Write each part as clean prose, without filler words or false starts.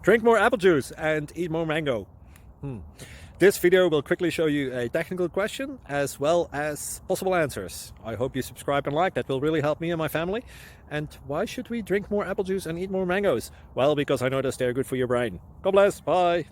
Drink more apple juice and eat more mango. This video will quickly show you a technical question as well as possible answers. I hope you subscribe and like, that will really help me and my family. And why should we drink more apple juice and eat more mangoes? Well, because I noticed they're good for your brain. God bless, bye!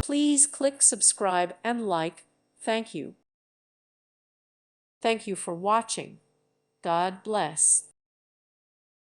Please click subscribe and like. Thank you. Thank you for watching. God bless.